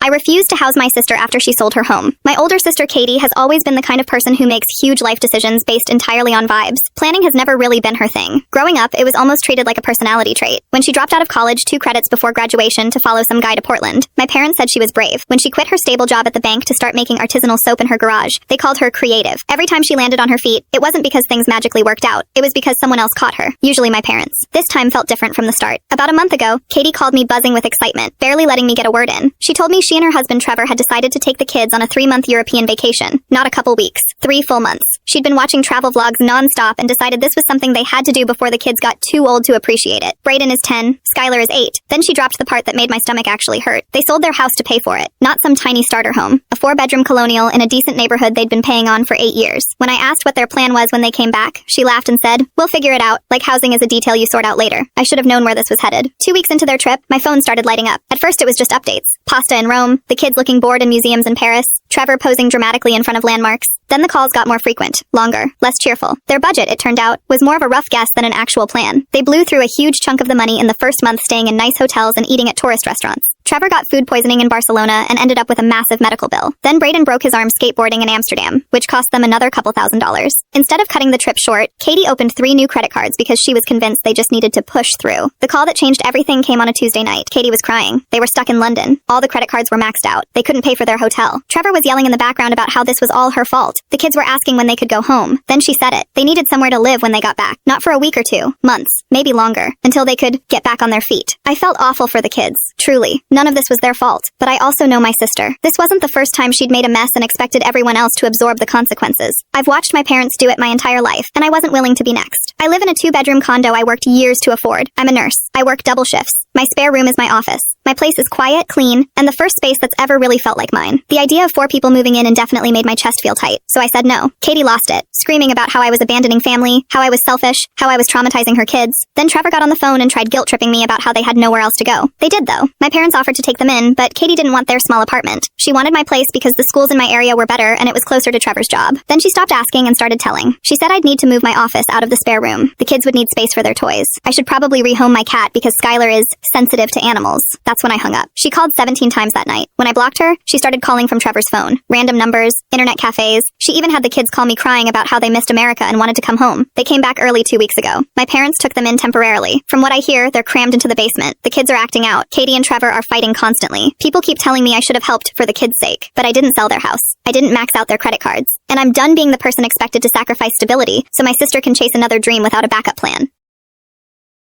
I refused to house my sister after she sold her home. My older sister Katie has always been the kind of person who makes huge life decisions based entirely on vibes. Planning has never really been her thing. Growing up, it was almost treated like a personality trait. When she dropped out of college 2 credits before graduation to follow some guy to Portland, my parents said she was brave. When she quit her stable job at the bank to start making artisanal soap in her garage, they called her creative. Every time she landed on her feet, it wasn't because things magically worked out. It was because someone else caught her, usually my parents. This time felt different from the start. About a month ago, Katie called me buzzing with excitement, barely letting me get a word in. She told me she and her husband Trevor had decided to take the kids on a 3-month European vacation. Not a couple weeks. 3 full months. She'd been watching travel vlogs non-stop and decided this was something they had to do before the kids got too old to appreciate it. Brayden is 10, Skylar is 8. Then she dropped the part that made my stomach actually hurt. They sold their house to pay for it. Not some tiny starter home. A 4-bedroom colonial in a decent neighborhood they'd been paying on for 8 years. When I asked what their plan was when they came back, she laughed and said, "We'll figure it out, like housing is a detail you sort out later." I should have known where this was headed. 2 weeks into their trip, my phone started lighting up. At first it was just updates. Pasta in Rome, the kids looking bored in museums in Paris, Trevor posing dramatically in front of landmarks. Then the calls got more frequent, longer, less cheerful. Their budget, it turned out, was more of a rough guess than an actual plan. They blew through a huge chunk of the money in the first month staying in nice hotels and eating at tourist restaurants. Trevor got food poisoning in Barcelona and ended up with a massive medical bill. Then Brayden broke his arm skateboarding in Amsterdam, which cost them another couple $1,000s. Instead of cutting the trip short, Katie opened 3 new credit cards because she was convinced they just needed to push through. The call that changed everything came on a Tuesday night. Katie was crying. They were stuck in London. All the credit cards were maxed out. They couldn't pay for their hotel. Trevor was yelling in the background about how this was all her fault. The kids were asking when they could go home. Then she said it. They needed somewhere to live when they got back. Not for a week or 2, months, maybe longer, until they could get back on their feet. I felt awful for the kids. Truly. None of this was their fault. But I also know my sister. This wasn't the first time she'd made a mess and expected everyone else to absorb the consequences. I've watched my parents do it my entire life, and I wasn't willing to be next. I live in a 2-bedroom condo I worked years to afford. I'm a nurse. I work double shifts. My spare room is my office. My place is quiet, clean, and the first space that's ever really felt like mine. The idea of 4 people moving in indefinitely made my chest feel tight, so I said no. Katie lost it, screaming about how I was abandoning family, how I was selfish, how I was traumatizing her kids. Then Trevor got on the phone and tried guilt-tripping me about how they had nowhere else to go. They did, though. My parents offered to take them in, but Katie didn't want their small apartment. She wanted my place because the schools in my area were better and it was closer to Trevor's job. Then she stopped asking and started telling. She said I'd need to move my office out of the spare room. The kids would need space for their toys. I should probably rehome my cat because Skylar is sensitive to animals. That's when I hung up. She called 17 times that night. When I blocked her, she started calling from Trevor's phone. Random numbers, internet cafes. She even had the kids call me crying about how they missed America and wanted to come home. They came back early 2 weeks ago. My parents took them in temporarily. From what I hear, they're crammed into the basement. The kids are acting out. Katie and Trevor are fighting constantly. People keep telling me I should have helped for the kids' sake, but I didn't sell their house. I didn't max out their credit cards. And I'm done being the person expected to sacrifice stability so my sister can chase another dream without a backup plan.